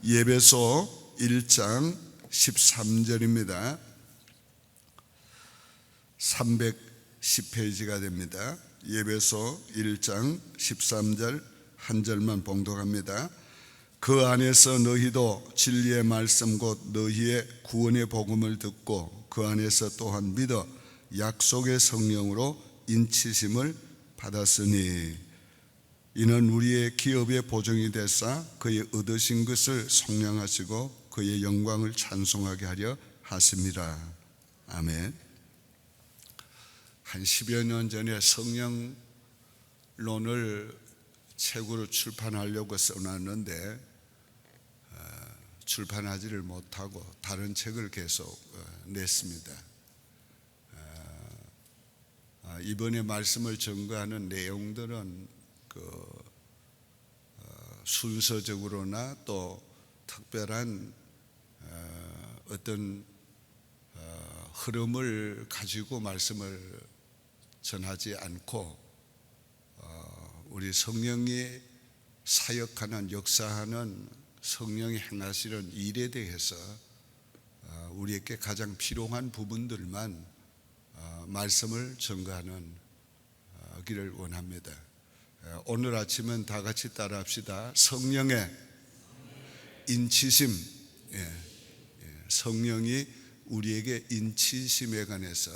예배소 1장 13절입니다. 310페이지가 됩니다. 예배소 1장 13절 한 절만 봉독합니다. 그 안에서 너희도 진리의 말씀 곧 너희의 구원의 복음을 듣고 그 안에서 또한 믿어 약속의 성령으로 인치심을 받았으니 이는 우리의 기업의 보증이 되사 그의 얻으신 것을 속량하시고 그의 영광을 찬송하게 하려 하심이라. 아멘. 한 10여 년 전에 성령론을 책으로 출판하려고 써놨는데 출판하지를 못하고 다른 책을 계속 냈습니다. 이번에 말씀을 전거하는 내용들은 순서적으로나 또 특별한 어떤 흐름을 가지고 말씀을 전하지 않고 우리 성령이 사역하는 역사하는 성령이 행하시는 일에 대해서 우리에게 가장 필요한 부분들만 말씀을 전가하는 기를 원합니다. 오늘 아침은 다 같이 따라합시다. 성령의 인치심. 성령이 우리에게 인치심에 관해서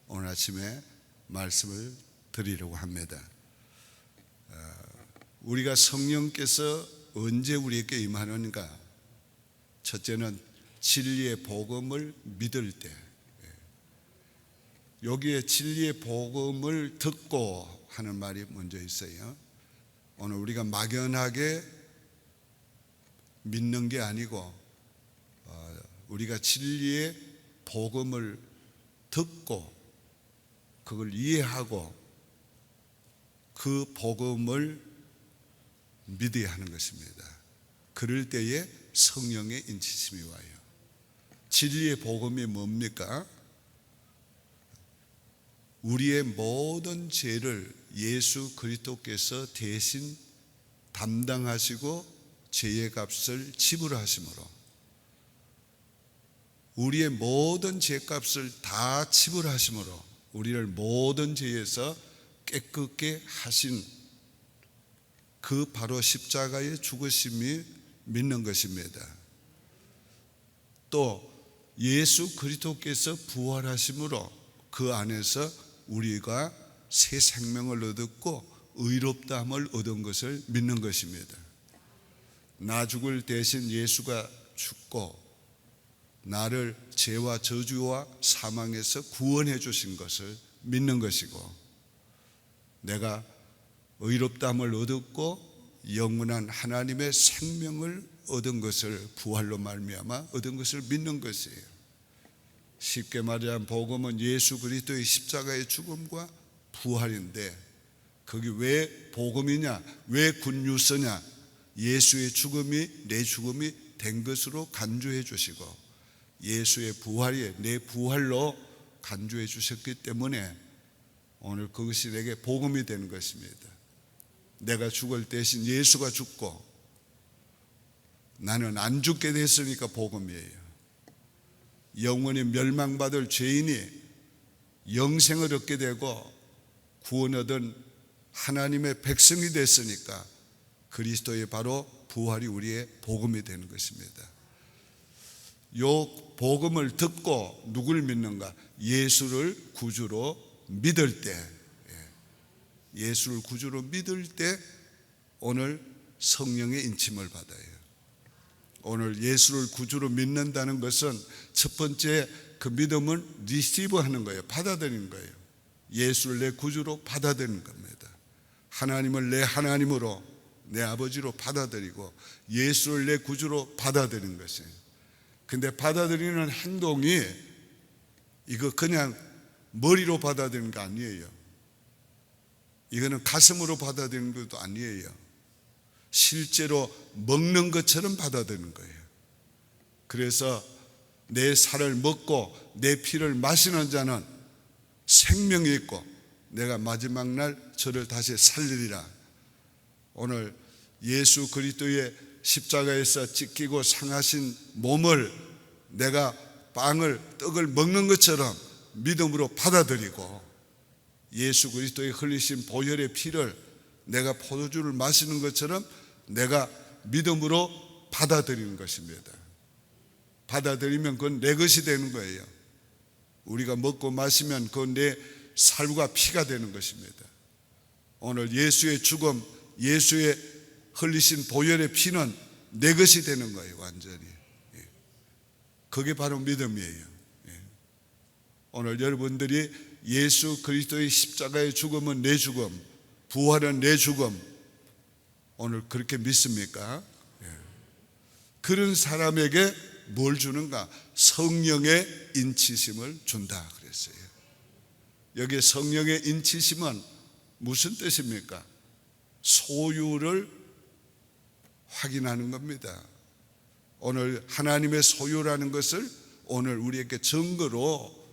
오늘 아침에 말씀을 드리려고 합니다. 우리가 성령께서 언제 우리에게 임하는가? 첫째는 진리의 복음을 믿을 때, 여기에 진리의 복음을 듣고 하는 말이 먼저 있어요. 오늘 우리가 막연하게 믿는 게 아니고 우리가 진리의 복음을 듣고 그걸 이해하고 그 복음을 믿어야 하는 것입니다. 그럴 때에 성령의 인치심이 와요. 진리의 복음이 뭡니까? 우리의 모든 죄를 예수 그리스도께서 대신 담당하시고 죄의 값을 지불하심으로 우리의 모든 죄값을 다 지불하심으로 우리를 모든 죄에서 깨끗게 하신 그 바로 십자가의 죽으심이 믿는 것입니다. 또 예수 그리스도께서 부활하심으로 그 안에서 우리가 새 생명을 얻었고 의롭다함을 얻은 것을 믿는 것입니다. 나 죽을 대신 예수가 죽고 나를 죄와 저주와 사망에서 구원해 주신 것을 믿는 것이고 내가 의롭다함을 얻었고 영원한 하나님의 생명을 얻은 것을 부활로 말미암아 얻은 것을 믿는 것이에요. 쉽게 말하면 복음은 예수 그리스도의 십자가의 죽음과 부활인데 그게 왜 복음이냐? 왜 굿뉴스냐? 예수의 죽음이 내 죽음이 된 것으로 간주해 주시고 예수의 부활이 내 부활로 간주해 주셨기 때문에 오늘 그것이 내게 복음이 되는 것입니다. 내가 죽을 대신 예수가 죽고 나는 안 죽게 됐으니까 복음이에요. 영원히 멸망받을 죄인이 영생을 얻게 되고 구원 얻은 하나님의 백성이 됐으니까 그리스도의 바로 부활이 우리의 복음이 되는 것입니다. 요 복음을 듣고 누굴 믿는가? 예수를 구주로 믿을 때, 예수를 구주로 믿을 때 오늘 성령의 인침을 받아요. 오늘 예수를 구주로 믿는다는 것은 첫 번째 그 믿음은 리시브 하는 거예요. 받아들이는 거예요. 예수를 내 구주로 받아들이는 겁니다. 하나님을 내 하나님으로 내 아버지로 받아들이고 예수를 내 구주로 받아들이는 것이에요. 근데 받아들이는 행동이 이거 그냥 머리로 받아들이는 거 아니에요. 이거는 가슴으로 받아들이는 것도 아니에요. 실제로 먹는 것처럼 받아들이는 거예요. 그래서 내 살을 먹고 내 피를 마시는 자는 생명이 있고 내가 마지막 날 저를 다시 살리리라. 오늘 예수 그리스도의 십자가에서 찢기고 상하신 몸을 내가 떡을 먹는 것처럼 믿음으로 받아들이고, 예수 그리스도의 흘리신 보혈의 피를 내가 포도주를 마시는 것처럼 내가 믿음으로 받아들이는 것입니다. 받아들이면 그건 내 것이 되는 거예요. 우리가 먹고 마시면 그건 내 살과 피가 되는 것입니다. 오늘 예수의 죽음, 예수의 흘리신 보혈의 피는 내 것이 되는 거예요. 완전히. 그게 바로 믿음이에요. 오늘 여러분들이 예수 그리스도의 십자가의 죽음은 내 죽음, 부활은 내 죽음, 오늘 그렇게 믿습니까? 그런 사람에게 뭘 주는가? 성령의 인치심을 준다 그랬어요. 여기 성령의 인치심은 무슨 뜻입니까? 소유를 확인하는 겁니다. 오늘 하나님의 소유라는 것을 오늘 우리에게 증거로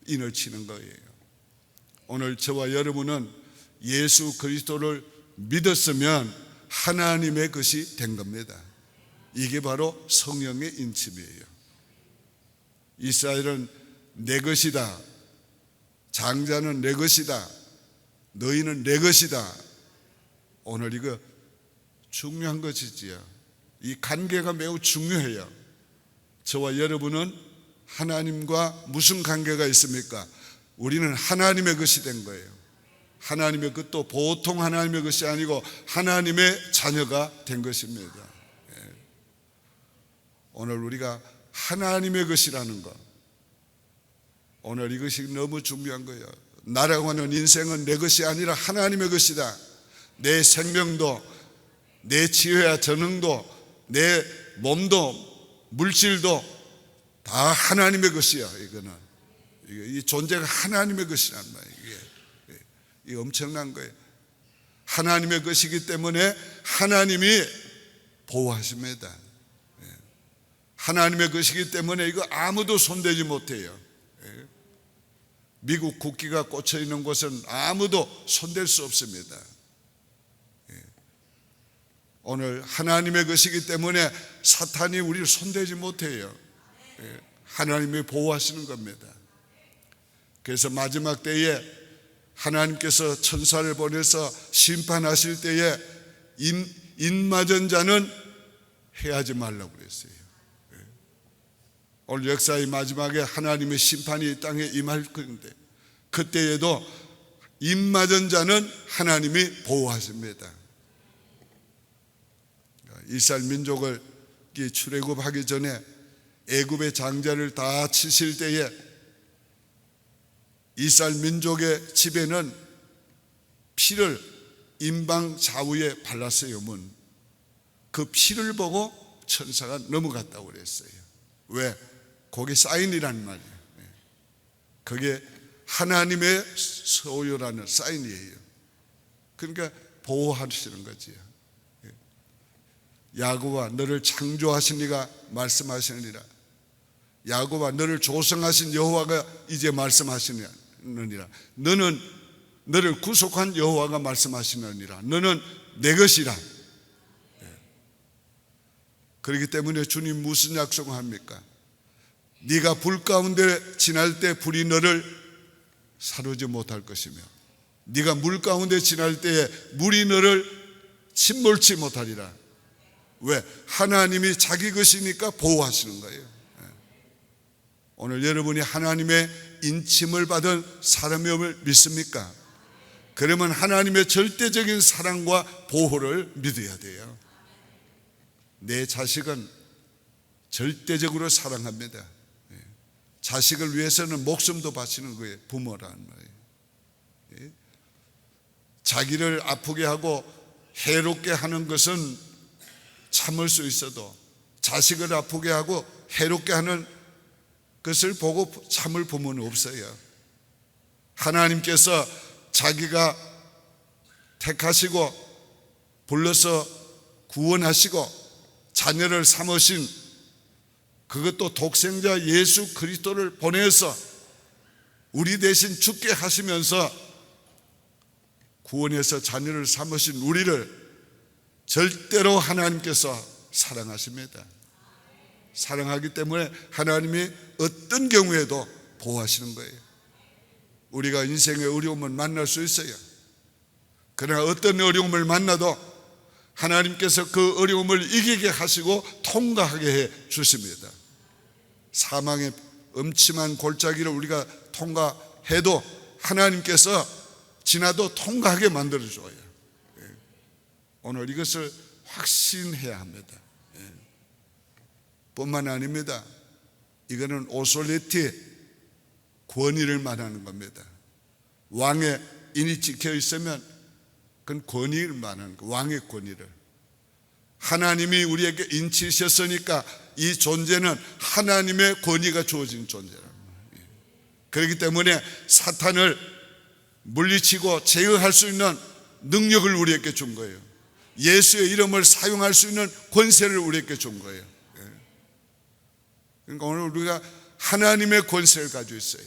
인을 치는 거예요. 오늘 저와 여러분은 예수 그리스도를 믿었으면 하나님의 것이 된 겁니다. 이게 바로 성령의 인침이에요. 이스라엘은 내 것이다, 장자는 내 것이다, 너희는 내 것이다. 오늘 이거 중요한 것이지요. 이 관계가 매우 중요해요. 저와 여러분은 하나님과 무슨 관계가 있습니까? 우리는 하나님의 것이 된 거예요. 하나님의 것도 보통 하나님의 것이 아니고 하나님의 자녀가 된 것입니다. 오늘 우리가 하나님의 것이라는 것, 오늘 이것이 너무 중요한 거예요. 나라고 하는 인생은 내 것이 아니라 하나님의 것이다. 내 생명도, 내 지혜와 전능도, 내 몸도, 물질도 다 하나님의 것이야. 이거는 이 존재가 하나님의 것이란 말이에요. 이게 엄청난 거예요. 하나님의 것이기 때문에 하나님이 보호하십니다. 하나님의 것이기 때문에 이거 아무도 손대지 못해요. 미국 국기가 꽂혀 있는 곳은 아무도 손댈 수 없습니다. 오늘 하나님의 것이기 때문에 사탄이 우리를 손대지 못해요. 하나님이 보호하시는 겁니다. 그래서 마지막 때에 하나님께서 천사를 보내서 심판하실 때에 입맞은 자는 해하지 말라고 그랬어요. 오늘 역사의 마지막에 하나님의 심판이 이 땅에 임할 건데, 그때에도 입맞은 자는 하나님이 보호하십니다. 이스라엘 민족을 출애굽하기 전에 애굽의 장자를 다 치실 때에 이스라엘 민족의 집에는 피를 임방 좌우에 발랐어요. 그 피를 보고 천사가 넘어갔다고 그랬어요. 왜? 거기 사인이란 말이에요. 그게 하나님의 소유라는 사인이에요. 그러니까 보호하시는 거지요. 야곱아 너를 창조하신 이가 말씀하시느니라. 야곱아 너를 조성하신 여호와가 이제 말씀하시느니라. 너를 구속한 여호와가 말씀하시느니라. 너는 내 것이라. 그렇기 때문에 주님 무슨 약속을 합니까? 네가 불 가운데 지날 때 불이 너를 사르지 못할 것이며, 네가 물 가운데 지날 때에 물이 너를 침몰치 못하리라. 왜? 하나님이 자기 것이니까 보호하시는 거예요. 오늘 여러분이 하나님의 인침을 받은 사람임을 믿습니까? 그러면 하나님의 절대적인 사랑과 보호를 믿어야 돼요. 내 자식은 절대적으로 사랑합니다. 자식을 위해서는 목숨도 바치는 거예요. 부모라는 말이에요. 자기를 아프게 하고 해롭게 하는 것은 참을 수 있어도 자식을 아프게 하고 해롭게 하는 것을 보고 참을 부모는 없어요. 하나님께서 자기가 택하시고 불러서 구원하시고 자녀를 삼으신, 그것도 독생자 예수 그리스도를 보내서 우리 대신 죽게 하시면서 구원해서 자녀를 삼으신 우리를 절대로 하나님께서 사랑하십니다. 사랑하기 때문에 하나님이 어떤 경우에도 보호하시는 거예요. 우리가 인생의 어려움을 만날 수 있어요. 그러나 어떤 어려움을 만나도 하나님께서 그 어려움을 이기게 하시고 통과하게 해 주십니다. 사망의 음침한 골짜기를 우리가 통과해도 하나님께서 지나도 통과하게 만들어줘요. 오늘 이것을 확신해야 합니다. 뿐만 아닙니다. 이거는 오솔리티 권위를 말하는 겁니다. 왕의 인이 찍혀 있으면 그건 권위를 말하는 거예요. 왕의 권위를. 하나님이 우리에게 인치셨으니까 이 존재는 하나님의 권위가 주어진 존재라는 거예요. 그렇기 때문에 사탄을 물리치고 제어할 수 있는 능력을 우리에게 준 거예요. 예수의 이름을 사용할 수 있는 권세를 우리에게 준 거예요. 그러니까 오늘 우리가 하나님의 권세를 가지고 있어요.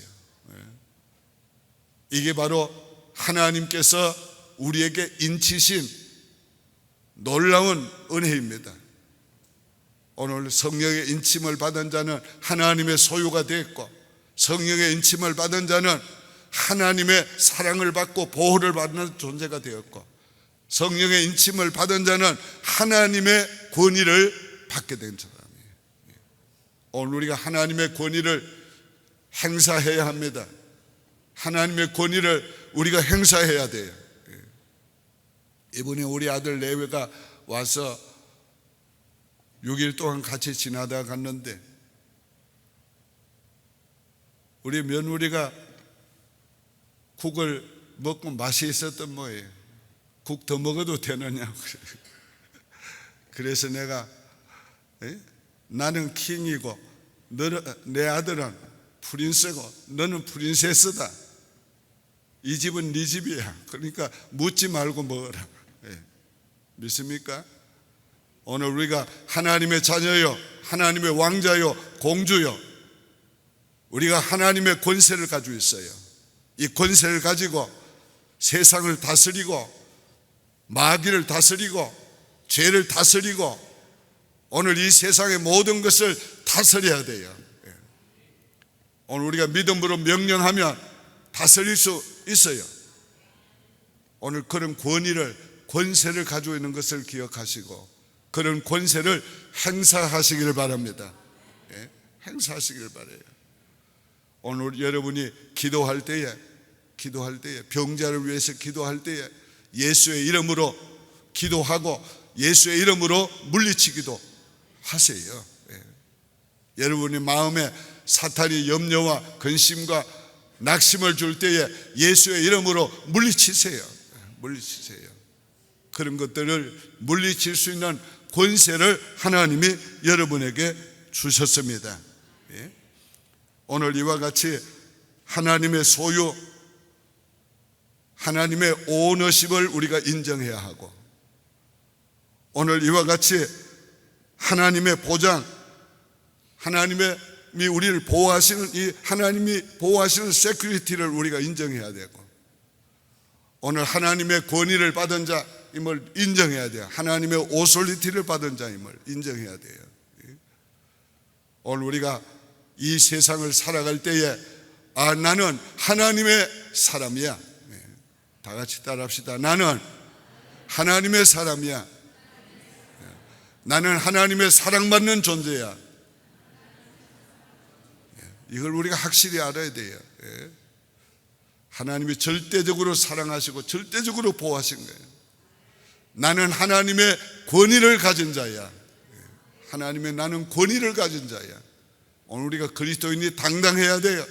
이게 바로 하나님께서 우리에게 인치신 놀라운 은혜입니다. 오늘 성령의 인침을 받은 자는 하나님의 소유가 되었고, 성령의 인침을 받은 자는 하나님의 사랑을 받고 보호를 받는 존재가 되었고, 성령의 인침을 받은 자는 하나님의 권위를 받게 된 사람이에요. 오늘 우리가 하나님의 권위를 행사해야 합니다. 하나님의 권위를 우리가 행사해야 돼요. 이번에 우리 아들 레위가 와서 6일 동안 같이 지나다 갔는데, 우리 며느리가 국을 먹고 맛이 있었던 모양이에요. 국 더 먹어도 되느냐고. 그래서 내가 나는 킹이고 내 아들은 프린스고 너는 프린세스다. 이 집은 네 집이야. 그러니까 묻지 말고 먹어라. 믿습니까? 오늘 우리가 하나님의 자녀요, 하나님의 왕자요, 공주요, 우리가 하나님의 권세를 가지고 있어요. 이 권세를 가지고 세상을 다스리고 마귀를 다스리고 죄를 다스리고 오늘 이 세상의 모든 것을 다스려야 돼요. 오늘 우리가 믿음으로 명령하면 다스릴 수 있어요. 오늘 그런 권세를 가지고 있는 것을 기억하시고 그런 권세를 행사하시기를 바랍니다. 행사하시기를 바라요. 오늘 여러분이 기도할 때에 병자를 위해서 기도할 때에 예수의 이름으로 기도하고 예수의 이름으로 물리치기도 하세요. 여러분이 마음에 사탄이 염려와 근심과 낙심을 줄 때에 예수의 이름으로 물리치세요. 그런 것들을 물리칠 수 있는 권세를 하나님이 여러분에게 주셨습니다. 오늘 이와 같이 하나님의 소유, 하나님의 오너십을 우리가 인정해야 하고, 오늘 이와 같이 하나님의 보장, 하나님이 우리를 보호하시는 이 하나님이 보호하시는 세큐리티를 우리가 인정해야 되고, 오늘 하나님의 권위를 받은 자임을 인정해야 돼요. 하나님의 오솔리티를 받은 자임을 인정해야 돼요. 오늘 우리가 이 세상을 살아갈 때에 나는 하나님의 사람이야. 다 같이 따라합시다. 나는 하나님의 사람이야. 나는 하나님의 사랑받는 존재야. 이걸 우리가 확실히 알아야 돼요. 하나님이 절대적으로 사랑하시고 절대적으로 보호하신 거예요. 나는 하나님의 권위를 가진 자야. 하나님의 나는 권위를 가진 자야. 오늘 우리가 그리스도인이 당당해야 돼요.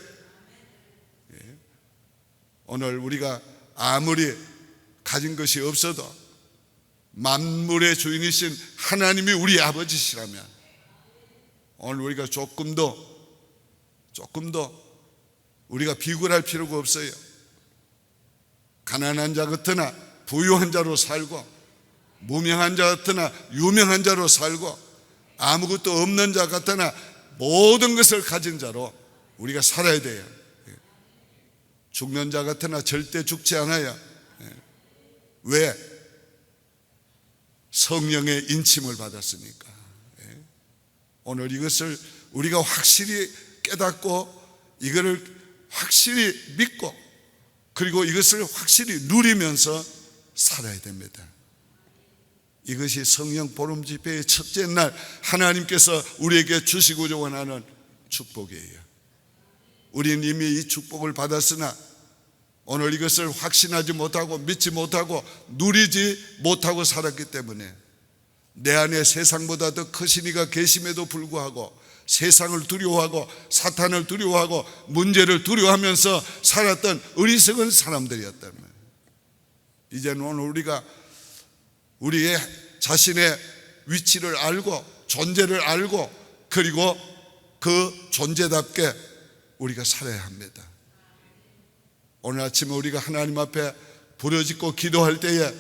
오늘 우리가 아무리 가진 것이 없어도 만물의 주인이신 하나님이 우리 아버지시라면 오늘 우리가 조금도 우리가 비굴할 필요가 없어요. 가난한 자 같으나 부유한 자로 살고, 무명한 자 같으나 유명한 자로 살고, 아무것도 없는 자 같으나 모든 것을 가진 자로 우리가 살아야 돼요. 죽는 자 같으나 절대 죽지 않아요. 왜? 성령의 인침을 받았으니까. 오늘 이것을 우리가 확실히 깨닫고 이거를 확실히 믿고 그리고 이것을 확실히 누리면서 살아야 됩니다. 이것이 성령 보름 집회의 첫째 날 하나님께서 우리에게 주시고자 원하는 축복이에요. 우리는 이미 이 축복을 받았으나 오늘 이것을 확신하지 못하고 믿지 못하고 누리지 못하고 살았기 때문에 내 안에 세상보다 더 크신 이가 계심에도 불구하고 세상을 두려워하고 사탄을 두려워하고 문제를 두려워하면서 살았던 어리석은 사람들이었단 말이에요. 이제는 오늘 우리가 우리의 자신의 위치를 알고 존재를 알고 그리고 그 존재답게 우리가 살아야 합니다. 오늘 아침에 우리가 하나님 앞에 부르짖고 기도할 때에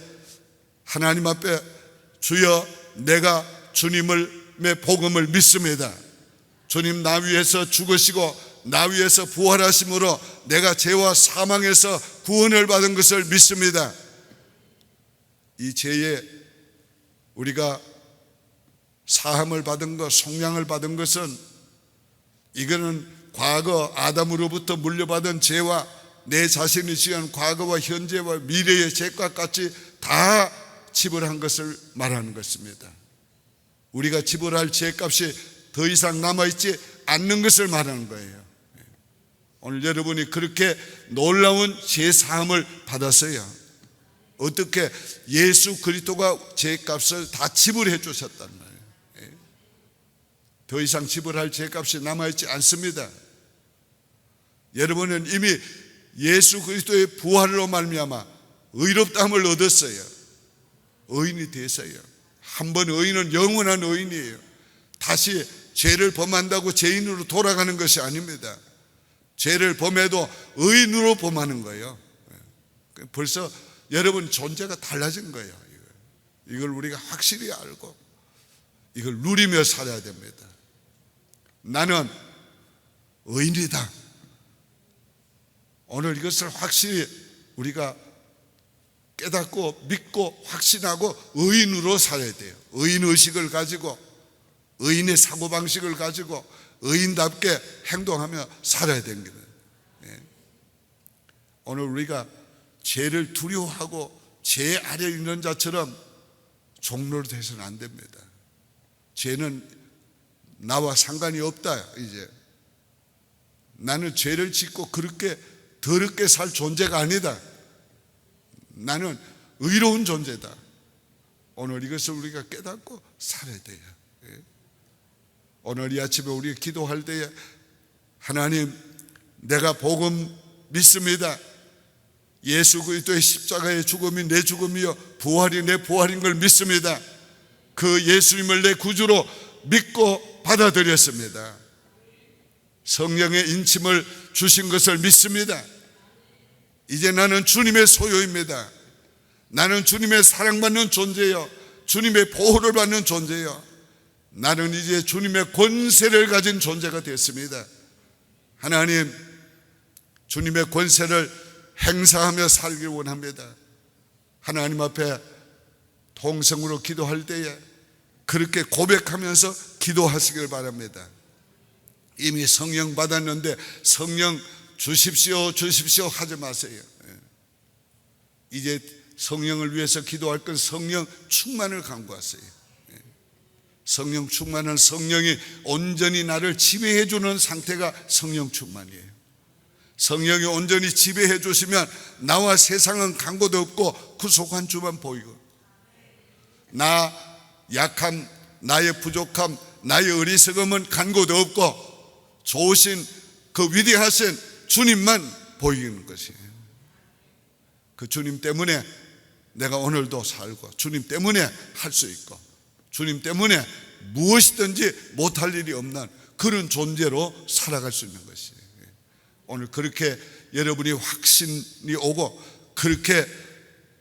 하나님 앞에 주여 내가 주님의 복음을 믿습니다. 주님 나 위해서 죽으시고 나 위해서 부활하심으로 내가 죄와 사망에서 구원을 받은 것을 믿습니다. 이 죄에 우리가 사함을 받은 것, 속량을 받은 것은 이거는 과거 아담으로부터 물려받은 죄와 내 자신이 지은 과거와 현재와 미래의 죄과 같이 다 지불한 것을 말하는 것입니다. 우리가 지불할 죄값이 더 이상 남아있지 않는 것을 말하는 거예요. 오늘 여러분이 그렇게 놀라운 죄사함을 받았어요. 어떻게 예수 그리스도가 죄값을 다 지불해 주셨단 말이에요. 더 이상 지불할 죄값이 남아있지 않습니다. 여러분은 이미 예수 그리스도의 부활로 말미암아 의롭다함을 얻었어요. 의인이 됐어요. 한 번 의인은 영원한 의인이에요. 다시 죄를 범한다고 죄인으로 돌아가는 것이 아닙니다. 죄를 범해도 의인으로 범하는 거예요. 벌써 여러분 존재가 달라진 거예요. 이걸 우리가 확실히 알고 이걸 누리며 살아야 됩니다. 나는 의인이다. 오늘 이것을 확실히 우리가 깨닫고 믿고 확신하고 의인으로 살아야 돼요. 의인의식을 가지고 의인의 사고방식을 가지고 의인답게 행동하며 살아야 됩니다. 오늘 우리가 죄를 두려워하고 죄 아래 있는 자처럼 종로로 돼서는 안 됩니다. 죄는 나와 상관이 없다. 이제 나는 죄를 짓고 그렇게 더럽게 살 존재가 아니다. 나는 의로운 존재다. 오늘 이것을 우리가 깨닫고 살아야 돼요. 오늘 이 아침에 우리가 기도할 때에 하나님 내가 복음 믿습니다. 예수 그리스도의 십자가의 죽음이 내 죽음이요 부활이 내 부활인 걸 믿습니다. 그 예수님을 내 구주로 믿고 받아들였습니다. 성령의 인침을 주신 것을 믿습니다. 이제 나는 주님의 소유입니다. 나는 주님의 사랑받는 존재요 주님의 보호를 받는 존재요 나는 이제 주님의 권세를 가진 존재가 됐습니다. 하나님 주님의 권세를 행사하며 살길 원합니다. 하나님 앞에 통성으로 기도할 때에 그렇게 고백하면서 기도하시길 바랍니다. 이미 성령 받았는데 성령 주십시오 주십시오 하지 마세요. 이제 성령을 위해서 기도할 건 성령 충만을 간구하세요. 성령 충만은 성령이 온전히 나를 지배해 주는 상태가 성령 충만이에요. 성령이 온전히 지배해 주시면 나와 세상은 간고도 없고 구속한 주만 보이고 나 약함, 나의 부족함, 나의 어리석음은 간고도 없고 좋으신 그 위대하신 주님만 보이는 것이에요. 그 주님 때문에 내가 오늘도 살고 주님 때문에 할 수 있고 주님 때문에 무엇이든지 못할 일이 없는 그런 존재로 살아갈 수 있는 것이에요. 오늘 그렇게 여러분이 확신이 오고 그렇게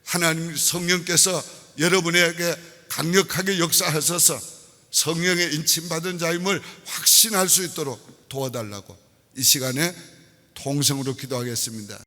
하나님 성령께서 여러분에게 강력하게 역사하셔서 성령의 인침받은 자임을 확신할 수 있도록 도와달라고 이 시간에 통성으로 기도하겠습니다.